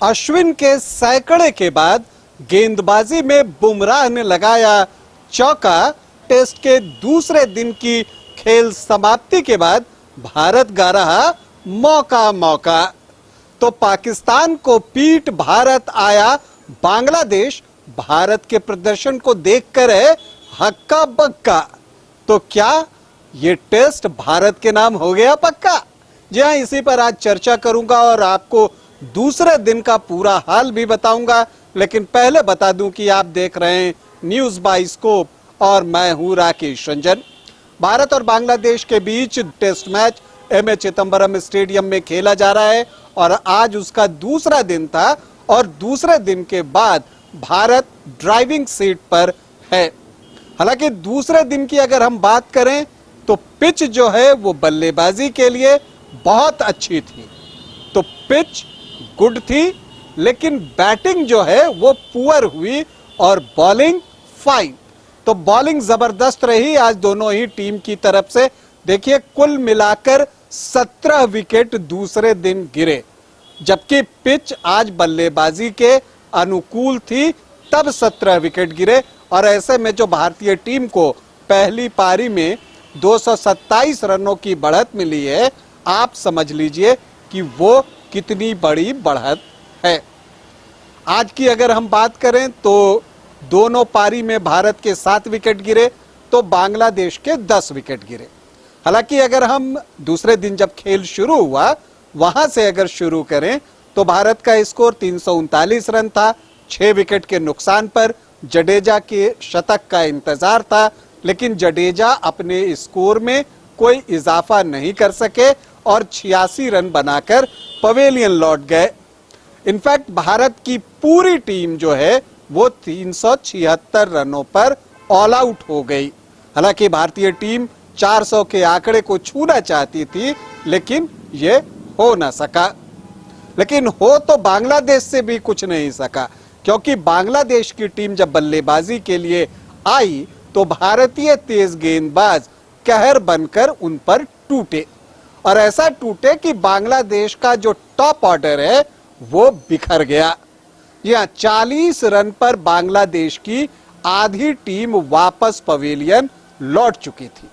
अश्विन के सैकड़े के बाद गेंदबाजी में बुमराह ने लगाया चौका। टेस्ट के दूसरे दिन की खेल समाप्ति के बाद भारत गा रहा मौका मौका। तो पाकिस्तान को पीट भारत आया बांग्लादेश भारत के प्रदर्शन को देखकर है हक्का बक्का। तो क्या ये टेस्ट भारत के नाम हो गया पक्का? जी हाँ, इसी पर आज चर्चा करूंगा और आपको दूसरे दिन का पूरा हाल भी बताऊंगा। लेकिन पहले बता दूं कि आप देख रहे हैं न्यूज बाइस्कोप और मैं हूं राकेश रंजन। भारत और बांग्लादेश के बीच test match MA Chidambaram stadium में खेला जा रहा है और आज उसका दूसरा दिन था और दूसरे दिन के बाद भारत ड्राइविंग सीट पर है। हालांकि दूसरे दिन की अगर हम बात करें तो पिच जो है वो बल्लेबाजी के लिए बहुत अच्छी थी। तो पिच गुड थी लेकिन बैटिंग जो है वो पुअर हुई और बॉलिंग फाइन। तो बॉलिंग जबरदस्त रही आज दोनों ही टीम की तरफ से। देखिए कुल मिलाकर 17 विकेट दूसरे दिन गिरे, जबकि पिच आज बल्लेबाजी के अनुकूल थी तब 17 विकेट गिरे। और ऐसे में जो भारतीय टीम को पहली पारी में 227 रनों की बढ़त मिली है, आप समझ लीजिए कि वो कितनी बड़ी बढ़त है। आज की अगर हम बात करें तो दोनों पारी में भारत के 7 विकेट गिरे तो बांग्लादेश के 10 विकेट गिरे। हालांकि अगर हम दूसरे दिन जब खेल शुरू हुआ वहां से अगर शुरू करें तो भारत का स्कोर 339 रन था। 6 विकेट के नुकसान पर जडेजा के शतक का इंतजार था, लेकिन जडेजा अपने स्कोर में कोई इजाफा नहीं कर सके और 86 रन बनाकर पवेलियन लौट गए। इनफैक्ट भारत की पूरी टीम जो है वो 376 रनों पर ऑल आउट हो गई। हालांकि भारतीय टीम 400 के आंकड़े को छूना चाहती थी लेकिन ये हो ना सका। लेकिन हो तो बांग्लादेश से भी कुछ नहीं सका, क्योंकि बांग्लादेश की टीम जब बल्लेबाजी के लिए आई तो भारतीय तेज गेंदबाज कहर बनकर उन पर टूटे और ऐसा टूटे कि बांग्लादेश का जो टॉप ऑर्डर है वो बिखर गया। यह 40 रन पर बांग्लादेश की आधी टीम वापस पवेलियन लौट चुकी थी।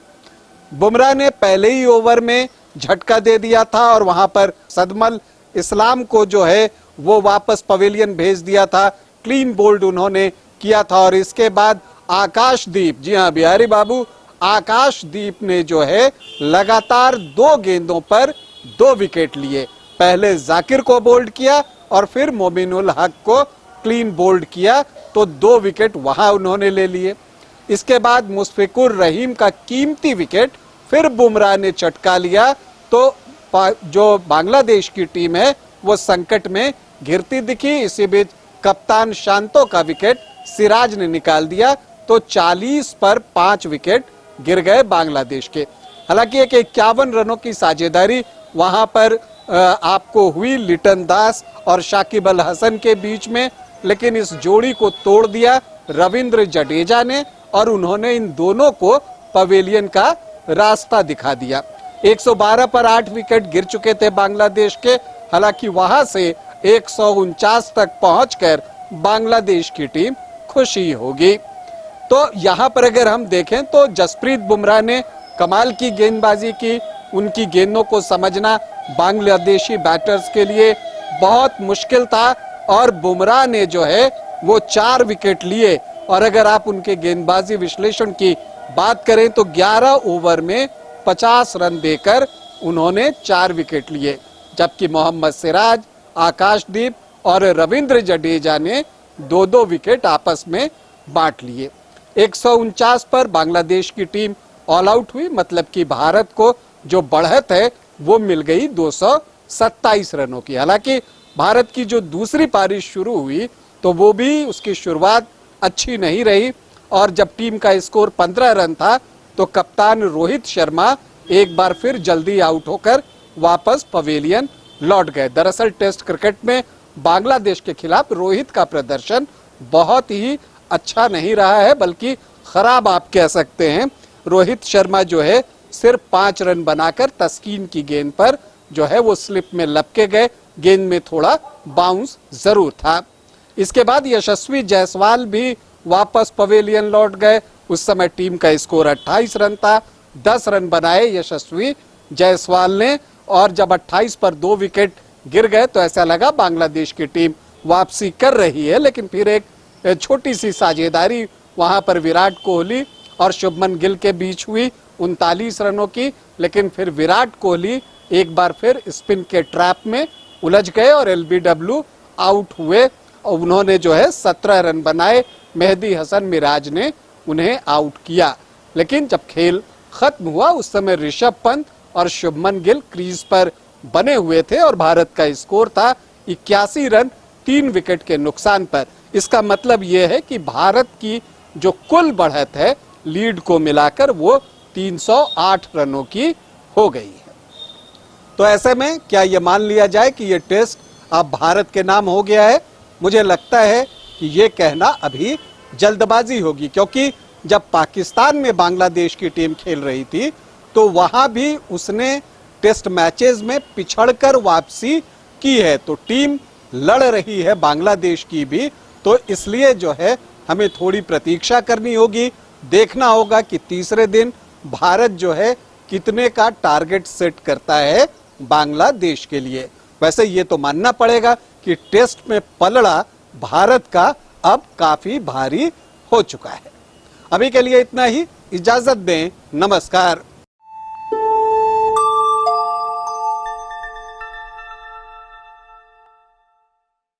बुमराह ने पहले ही ओवर में झटका दे दिया था और वहां पर सदमल इस्लाम को जो है वो वापस पवेलियन भेज दिया था। क्लीन बोल्ड उन्होंने किया था और इसके बाद आकाशदीप, जी हाँ बिहारी बाबू, आकाशदीप ने जो है लगातार 2 गेंदों पर 2 विकेट लिए। पहले जाकिर को बोल्ड किया और फिर मोमिनुल हक को क्लीन बोल्ड किया, तो 2 विकेट वहां उन्होंने ले लिए। इसके बाद मुशफिकुर रहीम का कीमती विकेट फिर बुमराह ने चटका लिया, तो जो बांग्लादेश की टीम है वो संकट में घिरती दिखी। इसी बीच कप्तान शांतो का विकेट सिराज ने निकाल दिया, तो 40 पर 5 विकेट गिर गए बांग्लादेश के। हालांकि एक 51 रनों की साझेदारी वहां पर आपको हुई लिटन दास और शाकिब अल हसन के बीच में, लेकिन इस जोड़ी को तोड़ दिया रविंद्र जडेजा ने और उन्होंने इन दोनों को पवेलियन का रास्ता दिखा दिया। 112 पर 8 विकेट गिर चुके थे बांग्लादेश के। हालांकि वहां से 149 तक पहुंचकर बांग्लादेश की टीम खुशी होगी। तो यहां पर अगर हम देखें तो जसप्रीत बुमराह ने कमाल की गेंदबाजी की। उनकी गेंदों को समझना बांग्लादेशी बैटर्स के लिए बहुत मुश्किल था और बुमराह ने जो है वो 4 विकेट लिए। और अगर आप उनके गेंदबाजी विश्लेषण की बात करें तो 11 ओवर में 50 रन देकर उन्होंने 4 विकेट लिए, जबकि मोहम्मद सिराज, आकाशदीप और रविंद्र जडेजा ने 2-2 विकेट आपस में बांट लिए। 149 पर बांग्लादेश की टीम ऑल आउट हुई, मतलब कि भारत को जो बढ़त है वो मिल गई 227 रनों की। हालांकि भारत की जो दूसरी पारी शुरू हुई तो वो भी उसकी शुरुआत अच्छी नहीं रही और जब टीम का स्कोर 15 रन था तो कप्तान रोहित शर्मा एक बार फिर जल्दी आउट होकर वापस पवेलियन लौट गए। दरअसल टेस्ट क्रिकेट में बांग्लादेश के खिलाफ रोहित का प्रदर्शन बहुत ही अच्छा नहीं रहा है, बल्कि खराब आप कह सकते हैं। रोहित शर्मा जो है सिर्फ 5 रन बनाकर तस्कीन की गेंद पर जो है वो स्लिप में लपके गए। गेंद में थोड़ा बाउंस जरूर था। इसके बाद यशस्वी जायसवाल भी वापस पवेलियन लौट गए। उस समय टीम का स्कोर 28 रन था। 10 रन बनाए यशस्वी जायसवाल ने, और जब 28 पर 2 विकेट गिर गए तो ऐसा लगा बांग्लादेश की टीम वापसी कर रही है। लेकिन फिर एक छोटी सी साझेदारी वहां पर विराट कोहली और शुभमन गिल के बीच हुई 39 रनों की। लेकिन फिर विराट कोहली एक बार फिर स्पिन के ट्रैप में उलझ गए और एलबीडब्ल्यू आउट हुए। और उन्होंने जो है 17 रन बनाए। मेहदी हसन मिराज ने उन्हें आउट किया। लेकिन जब खेल खत्म हुआ उस समय ऋषभ पंत और शुभमन गिल क्रीज पर बने हुए थे और भारत का स्कोर था 81 रन 3 विकेट के नुकसान पर। इसका मतलब यह है कि भारत की जो कुल बढ़त है लीड को मिलाकर वो 308 रनों की हो गई है। तो ऐसे में क्या ये मान लिया जाए कि ये टेस्ट अब भारत के नाम हो गया है? मुझे लगता है कि ये कहना अभी जल्दबाजी होगी, क्योंकि जब पाकिस्तान में बांग्लादेश की टीम खेल रही थी तो वहां भी उसने टेस्ट मैचेस में पिछड़कर वापसी की है। तो टीम लड़ रही है बांग्लादेश की भी, तो इसलिए जो है हमें थोड़ी प्रतीक्षा करनी होगी। देखना होगा कि तीसरे दिन भारत जो है कितने का टारगेट सेट करता है बांग्लादेश के लिए। वैसे ये तो मानना पड़ेगा कि टेस्ट में पलड़ा भारत का अब काफी भारी हो चुका है। अभी के लिए इतना ही, इजाजत दें, नमस्कार।